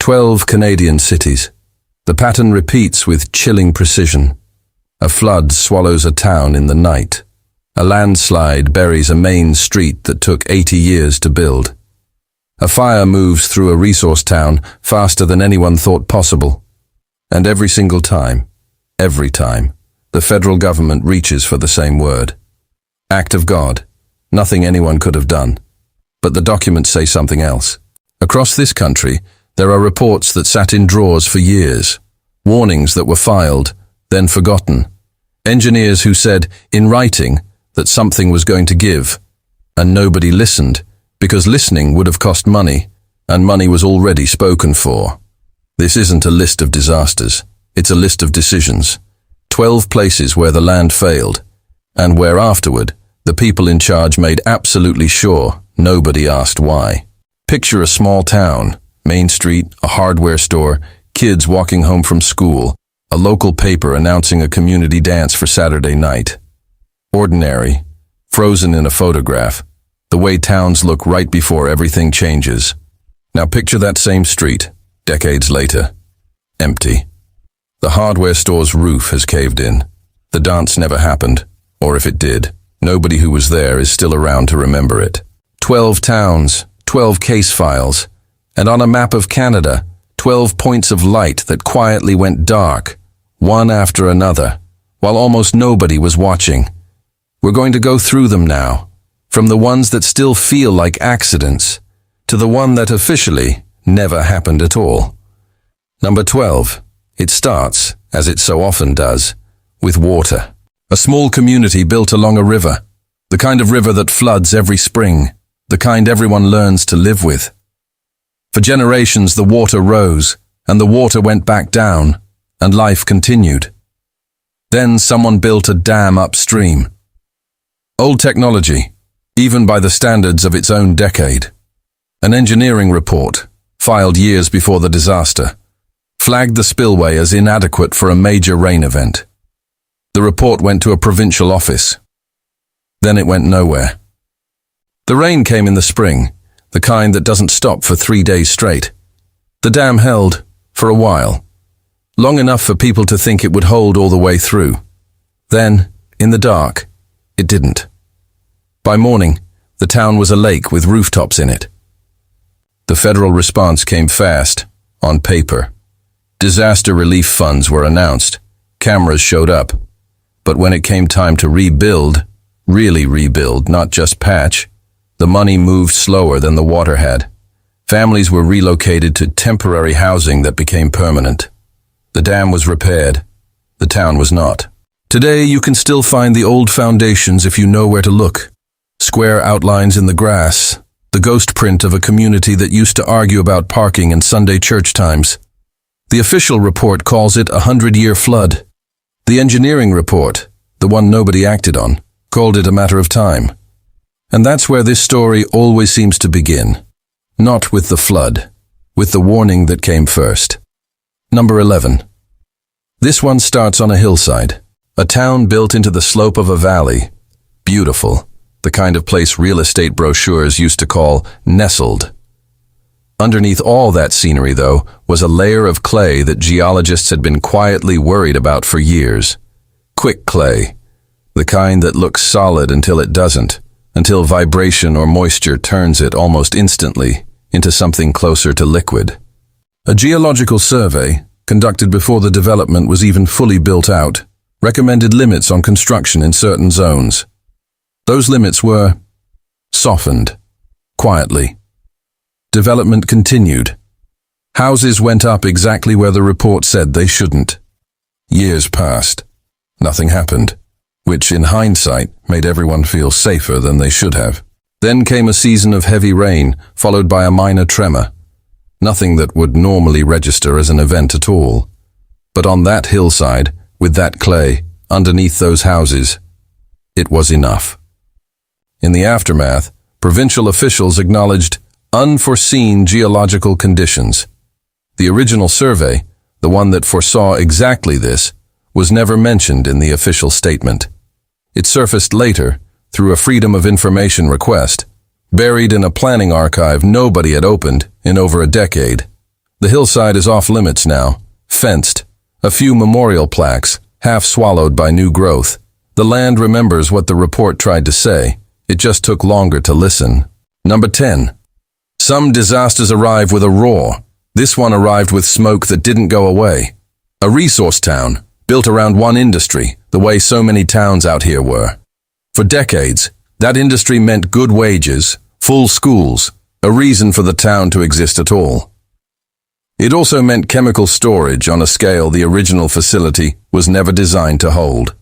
12 Canadian cities. The pattern repeats with chilling precision. A flood swallows a town in the night. A landslide buries a main street that took 80 years to build. A fire moves through a resource town faster than anyone thought possible. And every single time, the federal government reaches for the same word. Act of God. Nothing anyone could have done. But the documents say something else. Across this country, there are reports that sat in drawers for years. Warnings that were filed, then forgotten. Engineers who said, in writing, that something was going to give. And nobody listened, because listening would have cost money, and money was already spoken for. This isn't a list of disasters. It's a list of decisions. 12 places where the land failed, and where afterward, the people in charge made absolutely sure nobody asked why. Picture a small town, Main Street, a hardware store, kids walking home from school, a local paper announcing a community dance for Saturday night. Ordinary, frozen in a photograph, the way towns look right before everything changes. Now picture that same street, decades later, empty. The hardware store's roof has caved in. The dance never happened, or if it did, nobody who was there is still around to remember it. 12 towns, 12 case files, and on a map of Canada, 12 points of light that quietly went dark, one after another, while almost nobody was watching. We're going to go through them now, from the ones that still feel like accidents, to the one that officially never happened at all. Number 12. It starts, as it so often does, with water. A small community built along a river, the kind of river that floods every spring, the kind everyone learns to live with. For generations the water rose, and the water went back down, and life continued. Then someone built a dam upstream. Old technology, even by the standards of its own decade. An engineering report, filed years before the disaster, flagged the spillway as inadequate for a major rain event. The report went to a provincial office. Then it went nowhere. The rain came in the spring, the kind that doesn't stop for 3 days straight. The dam held, for a while, long enough for people to think it would hold all the way through. Then, in the dark, it didn't. By morning, the town was a lake with rooftops in it. The federal response came fast, on paper. Disaster relief funds were announced. Cameras showed up. But when it came time to rebuild, really rebuild, not just patch, the money moved slower than the water had. Families were relocated to temporary housing that became permanent. The dam was repaired. The town was not. Today you can still find the old foundations if you know where to look. Square outlines in the grass, the ghost print of a community that used to argue about parking and Sunday church times. The official report calls it a 100-year flood. The engineering report, the one nobody acted on, called it a matter of time. And that's where this story always seems to begin. Not with the flood, with the warning that came first. Number 11. This one starts on a hillside, a town built into the slope of a valley. Beautiful, the kind of place real estate brochures used to call nestled. Underneath all that scenery, though, was a layer of clay that geologists had been quietly worried about for years. Quick clay, the kind that looks solid until it doesn't, until vibration or moisture turns it almost instantly into something closer to liquid. A geological survey, conducted before the development was even fully built out, recommended limits on construction in certain zones. Those limits were softened, quietly. Development continued. Houses went up exactly where the report said they shouldn't. Years passed. Nothing happened, which in hindsight made everyone feel safer than they should have. Then came a season of heavy rain, followed by a minor tremor. Nothing that would normally register as an event at all. But on that hillside, with that clay, underneath those houses, it was enough. In the aftermath, provincial officials acknowledged unforeseen geological conditions. The original survey, the one that foresaw exactly this, was never mentioned in the official statement. It surfaced later, through a Freedom of Information request, buried in a planning archive nobody had opened in over a decade. The hillside is off limits now, fenced, a few memorial plaques, half swallowed by new growth. The land remembers what the report tried to say. It just took longer to listen. Number 10. Some disasters arrive with a roar. This one arrived with smoke that didn't go away. A resource town, built around one industry, the way so many towns out here were. For decades, that industry meant good wages, full schools, a reason for the town to exist at all. It also meant chemical storage on a scale the original facility was never designed to hold.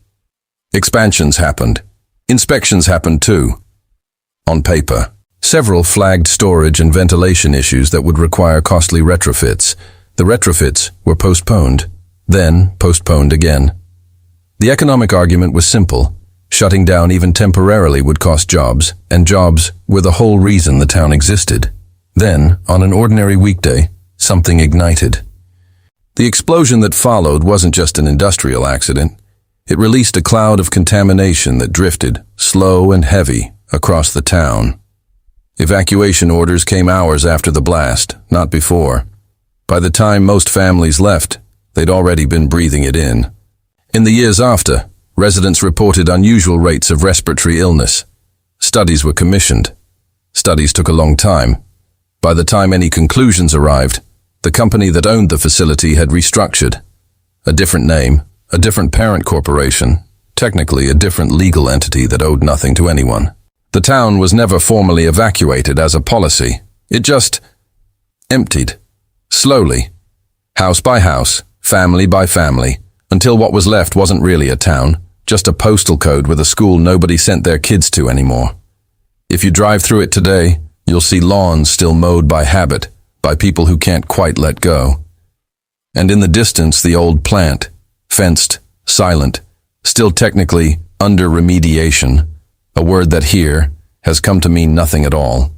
Expansions happened. Inspections happened too. On paper, several flagged storage and ventilation issues that would require costly retrofits. The retrofits were postponed, then postponed again. The economic argument was simple. Shutting down even temporarily would cost jobs, and jobs were the whole reason the town existed. Then, on an ordinary weekday, something ignited. The explosion that followed wasn't just an industrial accident. It released a cloud of contamination that drifted, slow and heavy, across the town. Evacuation orders came hours after the blast, not before. By the time most families left, they'd already been breathing it in. In the years after, residents reported unusual rates of respiratory illness. Studies were commissioned. Studies took a long time. By the time any conclusions arrived, the company that owned the facility had restructured. A different name, a different parent corporation, technically a different legal entity that owed nothing to anyone. The town was never formally evacuated as a policy. It just emptied, slowly, house by house, family by family, until what was left wasn't really a town, just a postal code with a school nobody sent their kids to anymore. If you drive through it today, you'll see lawns still mowed by habit, by people who can't quite let go. And in the distance, the old plant, fenced, silent, still technically under remediation, a word that here has come to mean nothing at all.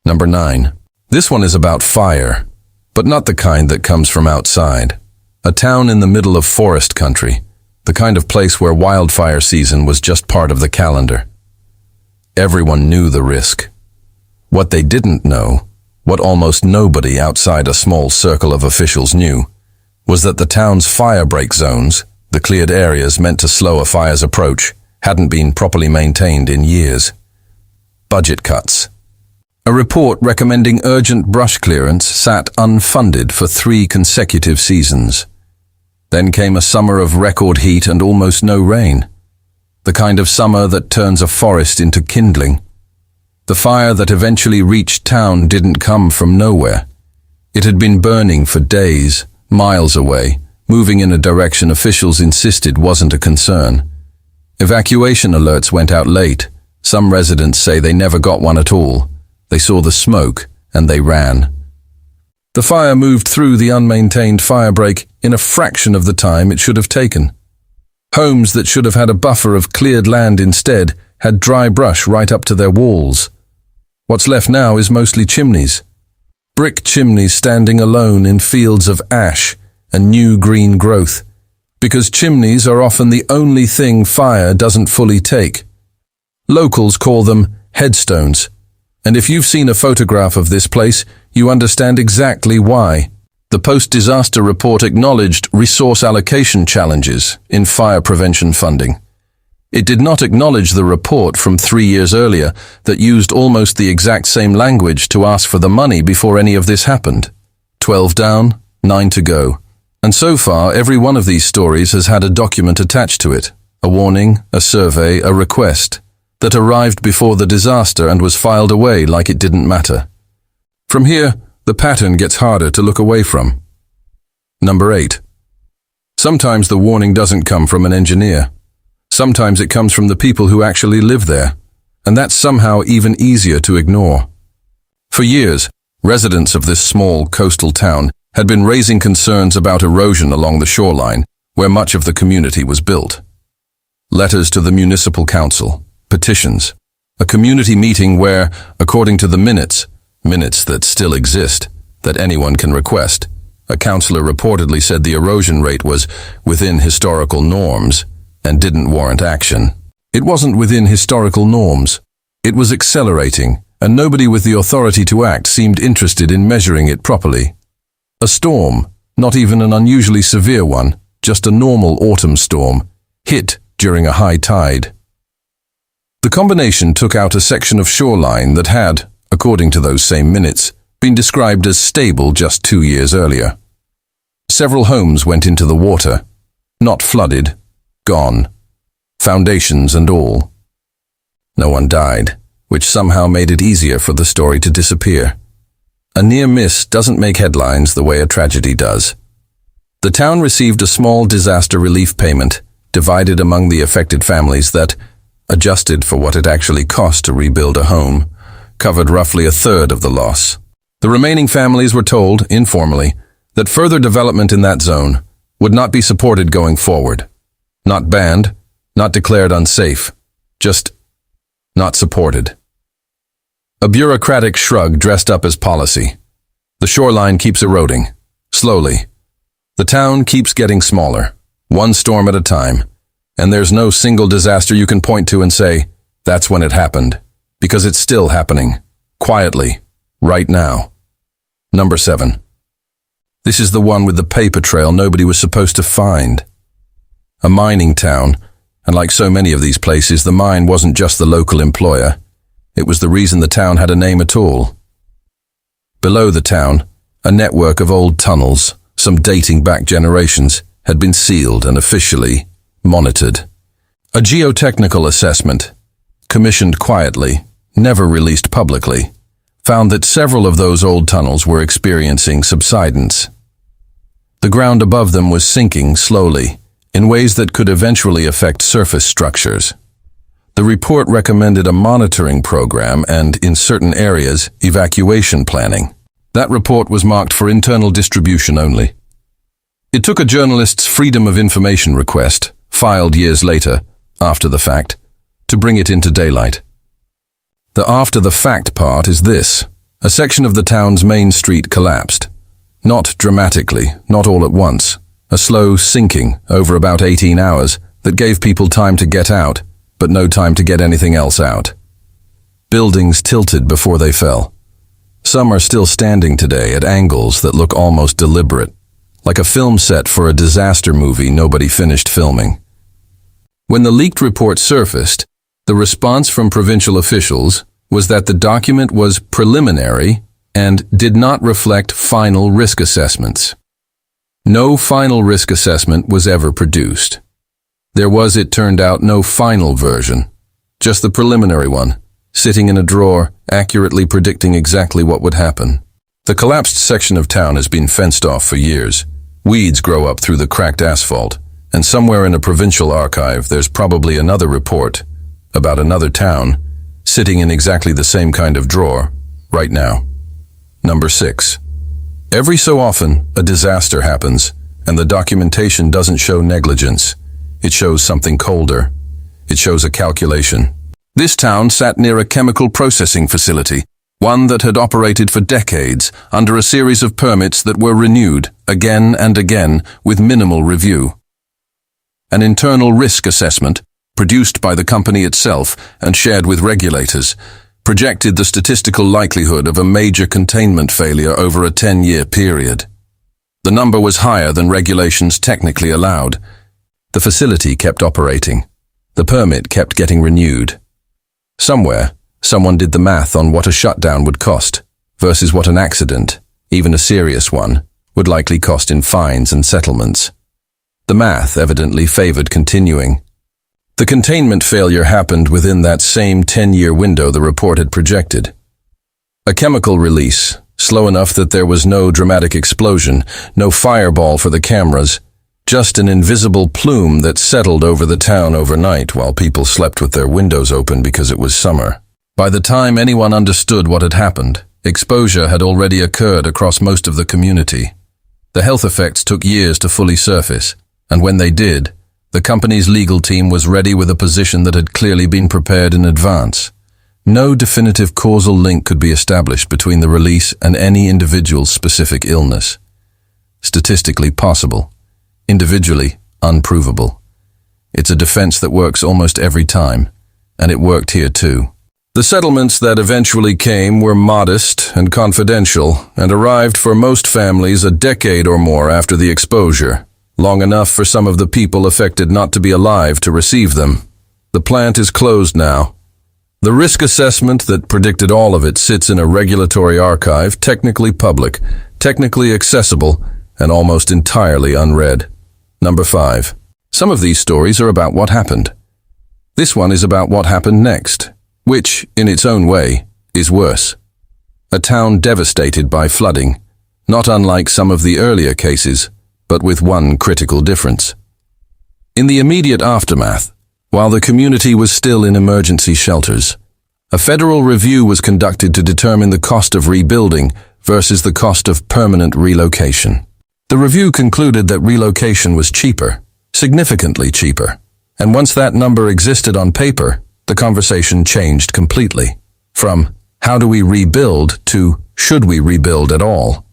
Number 9. This one is about fire, but not the kind that comes from outside. A town in the middle of forest country, the kind of place where wildfire season was just part of the calendar. Everyone knew the risk. What they didn't know, what almost nobody outside a small circle of officials knew, was that the town's fire break zones, the cleared areas meant to slow a fire's approach, hadn't been properly maintained in years. Budget cuts. A report recommending urgent brush clearance sat unfunded for 3 consecutive seasons. Then came a summer of record heat and almost no rain. The kind of summer that turns a forest into kindling. The fire that eventually reached town didn't come from nowhere. It had been burning for days, miles away, moving in a direction officials insisted wasn't a concern. Evacuation alerts went out late. Some residents say they never got one at all. They saw the smoke and they ran. The fire moved through the unmaintained firebreak in a fraction of the time it should have taken. Homes that should have had a buffer of cleared land instead had dry brush right up to their walls. What's left now is mostly chimneys. Brick chimneys standing alone in fields of ash and new green growth, because chimneys are often the only thing fire doesn't fully take. Locals call them headstones, and if you've seen a photograph of this place, you understand exactly why. The post-disaster report acknowledged resource allocation challenges in fire prevention funding. It did not acknowledge the report from 3 years earlier that used almost the exact same language to ask for the money before any of this happened. 12 down, 9 to go. And so far, every one of these stories has had a document attached to it, a warning, a survey, a request, that arrived before the disaster and was filed away like it didn't matter. From here, the pattern gets harder to look away from. Number 8. Sometimes the warning doesn't come from an engineer. Sometimes it comes from the people who actually live there, and that's somehow even easier to ignore. For years, residents of this small coastal town had been raising concerns about erosion along the shoreline, where much of the community was built. Letters to the municipal council, petitions, a community meeting where, according to the minutes that still exist, that anyone can request, a councillor reportedly said the erosion rate was within historical norms and didn't warrant action. It wasn't within historical norms. It was accelerating, and nobody with the authority to act seemed interested in measuring it properly. A storm, not even an unusually severe one, just a normal autumn storm, hit during a high tide. The combination took out a section of shoreline that had, according to those same minutes, been described as stable just 2 years earlier. Several homes went into the water, not flooded, gone, foundations and all. No one died, which somehow made it easier for the story to disappear. A near miss doesn't make headlines the way a tragedy does. The town received a small disaster relief payment, divided among the affected families that, adjusted for what it actually cost to rebuild a home, covered roughly a third of the loss. The remaining families were told, informally, that further development in that zone would not be supported going forward. Not banned, not declared unsafe, just not supported. A bureaucratic shrug dressed up as policy. The shoreline keeps eroding, slowly. The town keeps getting smaller, one storm at a time, and there's no single disaster you can point to and say, that's when it happened, because it's still happening, quietly, right now. Number 7. This is the one with the paper trail nobody was supposed to find. A mining town, and like so many of these places, the mine wasn't just the local employer. It was the reason the town had a name at all. Below the town, a network of old tunnels, some dating back generations, had been sealed and officially monitored. A geotechnical assessment, commissioned quietly, never released publicly, found that several of those old tunnels were experiencing subsidence. The ground above them was sinking slowly, in ways that could eventually affect surface structures. The report recommended a monitoring program and, in certain areas, evacuation planning. That report was marked for internal distribution only. It took a journalist's Freedom of Information request, filed years later, after the fact, to bring it into daylight. The after the fact part is this. A section of the town's main street collapsed. Not dramatically, not all at once. A slow sinking over about 18 hours that gave people time to get out, but no time to get anything else out. Buildings tilted before they fell. Some are still standing today at angles that look almost deliberate, like a film set for a disaster movie nobody finished filming. When the leaked report surfaced, the response from provincial officials was that the document was preliminary and did not reflect final risk assessments. No final risk assessment was ever produced. There was, it turned out, no final version, just the preliminary one, sitting in a drawer, accurately predicting exactly what would happen. The collapsed section of town has been fenced off for years. Weeds grow up through the cracked asphalt, and somewhere in a provincial archive there's probably another report about another town sitting in exactly the same kind of drawer right now. Number 6. Every so often, a disaster happens, and the documentation doesn't show negligence. It shows something colder. It shows a calculation. This town sat near a chemical processing facility, one that had operated for decades under a series of permits that were renewed again and again with minimal review. An internal risk assessment, produced by the company itself and shared with regulators, projected the statistical likelihood of a major containment failure over a 10-year period. The number was higher than regulations technically allowed. The facility kept operating. The permit kept getting renewed. Somewhere, someone did the math on what a shutdown would cost versus what an accident, even a serious one, would likely cost in fines and settlements. The math evidently favored continuing. The containment failure happened within that same 10-year window the report had projected. A chemical release, slow enough that there was no dramatic explosion, no fireball for the cameras, just an invisible plume that settled over the town overnight while people slept with their windows open because it was summer. By the time anyone understood what had happened, exposure had already occurred across most of the community. The health effects took years to fully surface, and when they did, the company's legal team was ready with a position that had clearly been prepared in advance. No definitive causal link could be established between the release and any individual's specific illness. Statistically possible. Individually unprovable. It's a defense that works almost every time, and it worked here too. The settlements that eventually came were modest and confidential and arrived for most families a decade or more after the exposure, long enough for some of the people affected not to be alive to receive them. The plant is closed now. The risk assessment that predicted all of it sits in a regulatory archive, technically public, technically accessible, and almost entirely unread. Number 5. Some of these stories are about what happened. This one is about what happened next, which, in its own way, is worse. A town devastated by flooding, not unlike some of the earlier cases, but with one critical difference. In the immediate aftermath, while the community was still in emergency shelters, a federal review was conducted to determine the cost of rebuilding versus the cost of permanent relocation. The review concluded that relocation was cheaper, significantly cheaper, and once that number existed on paper, the conversation changed completely, from how do we rebuild to should we rebuild at all.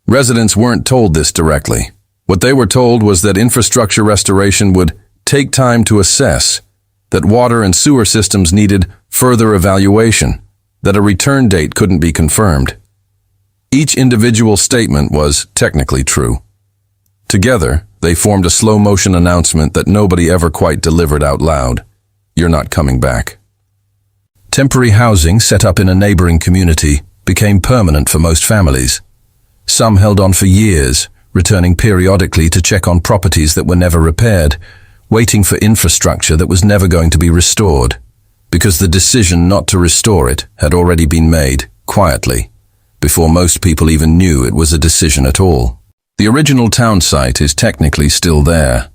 Residents weren't told this directly. What they were told was that infrastructure restoration would take time to assess, that water and sewer systems needed further evaluation, that a return date couldn't be confirmed. Each individual statement was technically true. Together, they formed a slow-motion announcement that nobody ever quite delivered out loud. You're not coming back. Temporary housing set up in a neighboring community became permanent for most families. Some held on for years, returning periodically to check on properties that were never repaired, waiting for infrastructure that was never going to be restored, because the decision not to restore it had already been made, quietly, before most people even knew it was a decision at all. The original town site is technically still there.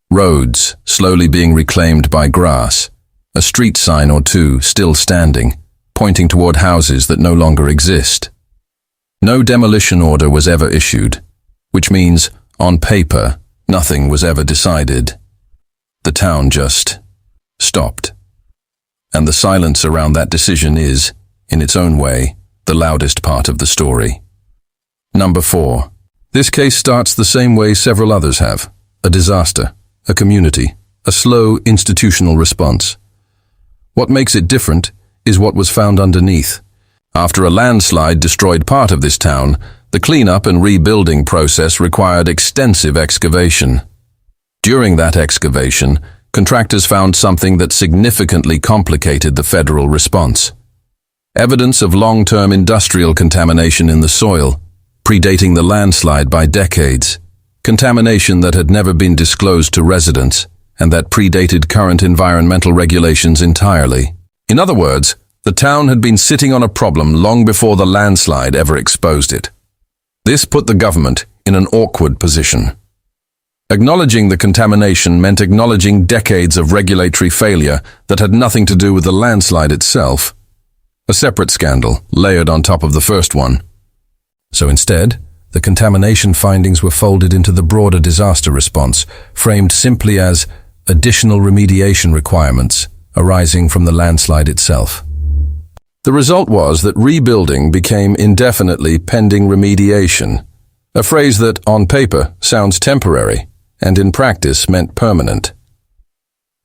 Roads slowly being reclaimed by grass, a street sign or two still standing, pointing toward houses that no longer exist. No demolition order was ever issued, which means, on paper, nothing was ever decided. The town just stopped. And the silence around that decision is, in its own way, the loudest part of the story. Number 4. This case starts the same way several others have. A disaster, a community, a slow institutional response. What makes it different is what was found underneath. After a landslide destroyed part of this town, the cleanup and rebuilding process required extensive excavation. During that excavation, contractors found something that significantly complicated the federal response. Evidence of long-term industrial contamination in the soil, predating the landslide by decades. Contamination that had never been disclosed to residents, and that predated current environmental regulations entirely. In other words, the town had been sitting on a problem long before the landslide ever exposed it. This put the government in an awkward position. Acknowledging the contamination meant acknowledging decades of regulatory failure that had nothing to do with the landslide itself. A separate scandal layered on top of the first one. So instead, the contamination findings were folded into the broader disaster response, framed simply as additional remediation requirements arising from the landslide itself. The result was that rebuilding became indefinitely pending remediation, a phrase that, on paper, sounds temporary, and in practice meant permanent.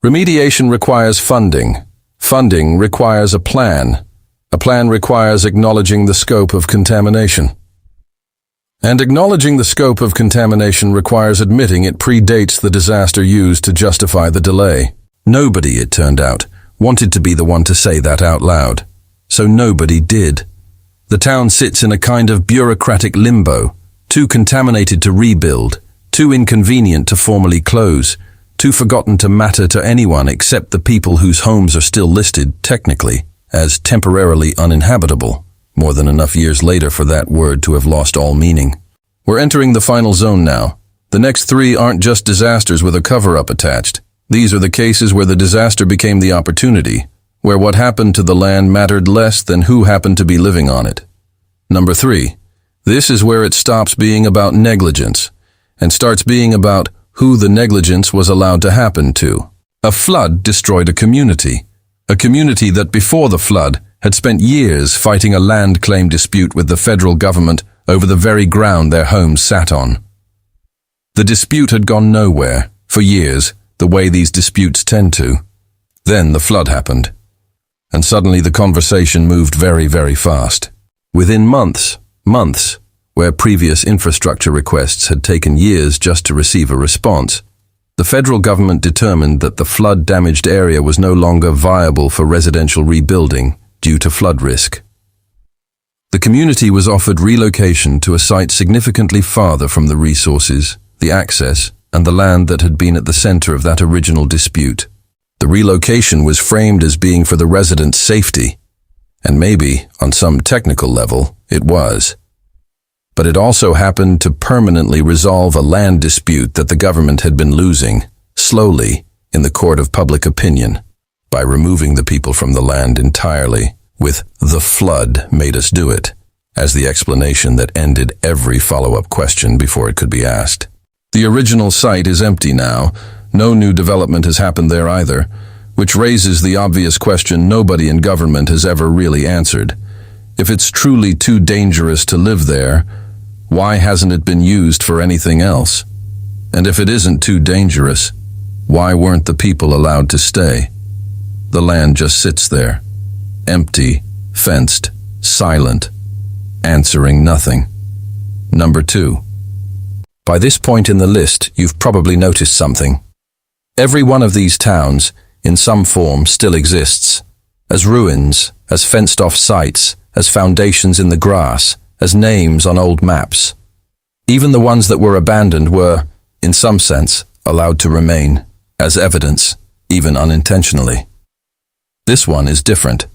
Remediation requires funding. Funding requires a plan. A plan requires acknowledging the scope of contamination. And acknowledging the scope of contamination requires admitting it predates the disaster used to justify the delay. Nobody, it turned out, wanted to be the one to say that out loud. So nobody did. The town sits in a kind of bureaucratic limbo, too contaminated to rebuild, too inconvenient to formally close, too forgotten to matter to anyone except the people whose homes are still listed, technically, as temporarily uninhabitable. More than enough years later for that word to have lost all meaning. We're entering the final zone now. The next 3 aren't just disasters with a cover-up attached. These are the cases where the disaster became the opportunity, where what happened to the land mattered less than who happened to be living on it. Number 3. This is where it stops being about negligence and starts being about who the negligence was allowed to happen to. A flood destroyed a community that before the flood had spent years fighting a land claim dispute with the federal government over the very ground their homes sat on. The dispute had gone nowhere, for years, the way these disputes tend to. Then the flood happened. And suddenly the conversation moved very, very fast. Within months, where previous infrastructure requests had taken years just to receive a response, the federal government determined that the flood-damaged area was no longer viable for residential rebuilding due to flood risk. The community was offered relocation to a site significantly farther from the resources, the access, and the land that had been at the center of that original dispute. The relocation was framed as being for the residents' safety, and maybe, on some technical level, it was. But it also happened to permanently resolve a land dispute that the government had been losing, slowly, in the court of public opinion, by removing the people from the land entirely, with "the flood made us do it," as the explanation that ended every follow-up question before it could be asked. The original site is empty now. No new development has happened there either, which raises the obvious question nobody in government has ever really answered. If it's truly too dangerous to live there, why hasn't it been used for anything else? And if it isn't too dangerous, why weren't the people allowed to stay? The land just sits there, empty, fenced, silent, answering nothing. Number 2. By this point in the list, you've probably noticed something. Every one of these towns, in some form, still exists. As ruins, as fenced-off sites, as foundations in the grass, as names on old maps. Even the ones that were abandoned were, in some sense, allowed to remain, as evidence, even unintentionally. This one is different.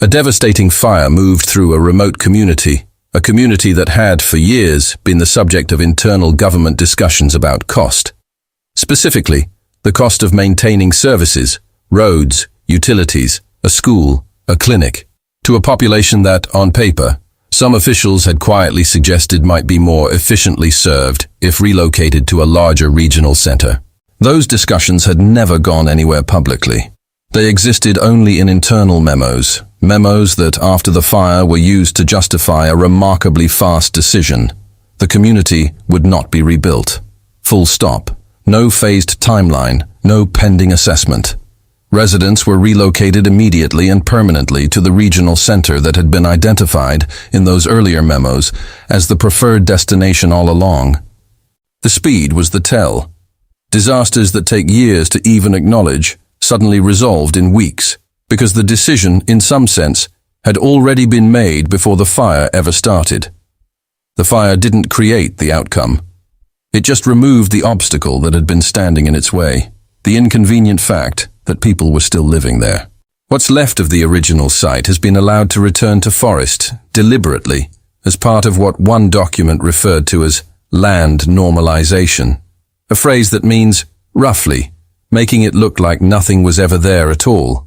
A devastating fire moved through a remote community, a community that had, for years, been the subject of internal government discussions about cost. Specifically, the cost of maintaining services, roads, utilities, a school, a clinic, to a population that, on paper, some officials had quietly suggested might be more efficiently served if relocated to a larger regional center. Those discussions had never gone anywhere publicly. They existed only in internal memos that after the fire were used to justify a remarkably fast decision. The community would not be rebuilt. Full stop. No phased timeline, no pending assessment. Residents were relocated immediately and permanently to the regional center that had been identified in those earlier memos as the preferred destination all along. The speed was the tell. Disasters that take years to even acknowledge suddenly resolved in weeks, because the decision, in some sense, had already been made before the fire ever started. The fire didn't create the outcome. It just removed the obstacle that had been standing in its way, the inconvenient fact that people were still living there. What's left of the original site has been allowed to return to forest, deliberately, as part of what one document referred to as land normalization, a phrase that means, roughly, making it look like nothing was ever there at all.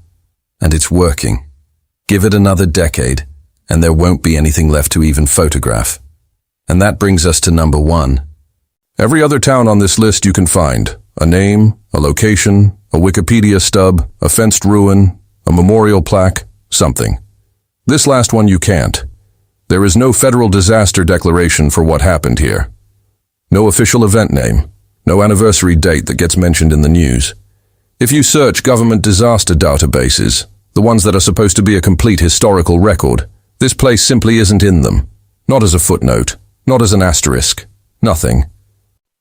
And it's working. Give it another decade, and there won't be anything left to even photograph. And that brings us to number 1. Every other town on this list you can find. A name, a location, a Wikipedia stub, a fenced ruin, a memorial plaque, something. This last one you can't. There is no federal disaster declaration for what happened here. No official event name, no anniversary date that gets mentioned in the news. If you search government disaster databases, the ones that are supposed to be a complete historical record, this place simply isn't in them. Not as a footnote, not as an asterisk, nothing.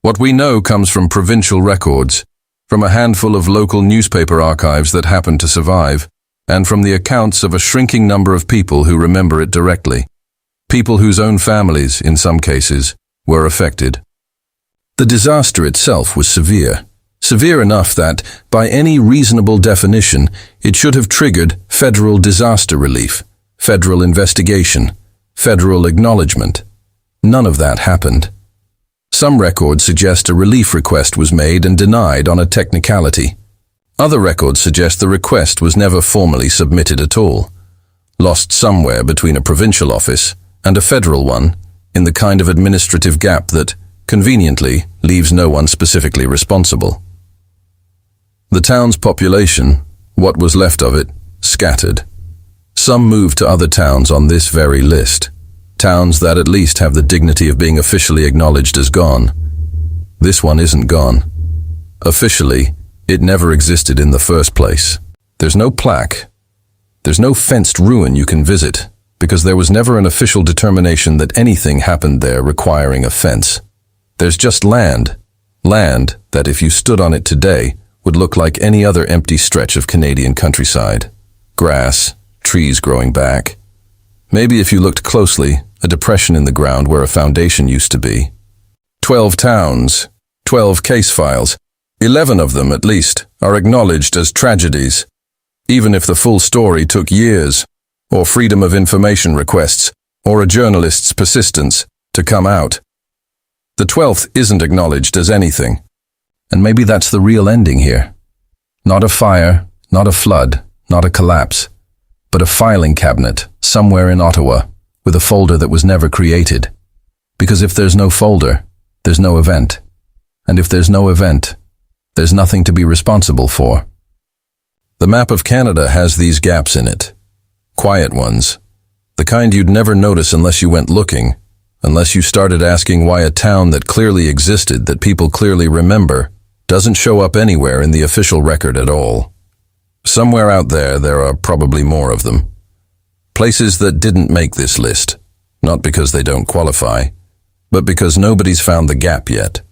What we know comes from provincial records, from a handful of local newspaper archives that happen to survive, and from the accounts of a shrinking number of people who remember it directly. People whose own families, in some cases, were affected. The disaster itself was severe. Severe enough that, by any reasonable definition, it should have triggered federal disaster relief, federal investigation, federal acknowledgement. None of that happened. Some records suggest a relief request was made and denied on a technicality. Other records suggest the request was never formally submitted at all, lost somewhere between a provincial office and a federal one, in the kind of administrative gap that, conveniently, leaves no one specifically responsible. The town's population, what was left of it, scattered. Some moved to other towns on this very list, towns that at least have the dignity of being officially acknowledged as gone. This one isn't gone. Officially, it never existed in the first place. There's no plaque, There's no fenced ruin you can visit, because there was never an official determination that anything happened there requiring a fence. There's just land. Land that, if you stood on it today, would look like any other empty stretch of Canadian countryside. Grass, trees growing back. Maybe if you looked closely, a depression in the ground where a foundation used to be. 12 towns, 12 case files. 11 of them, at least, are acknowledged as tragedies, even if the full story took years, or freedom of information requests, or a journalist's persistence to come out. The 12th isn't acknowledged as anything. And maybe that's the real ending here. Not a fire, not a flood, not a collapse, but a filing cabinet somewhere in Ottawa with a folder that was never created. Because if there's no folder, there's no event. And if there's no event, there's nothing to be responsible for. The map of Canada has these gaps in it. Quiet ones. The kind you'd never notice unless you went looking, unless you started asking why a town that clearly existed, that people clearly remember, doesn't show up anywhere in the official record at all. Somewhere out there are probably more of them. Places that didn't make this list, not because they don't qualify, but because nobody's found the gap yet.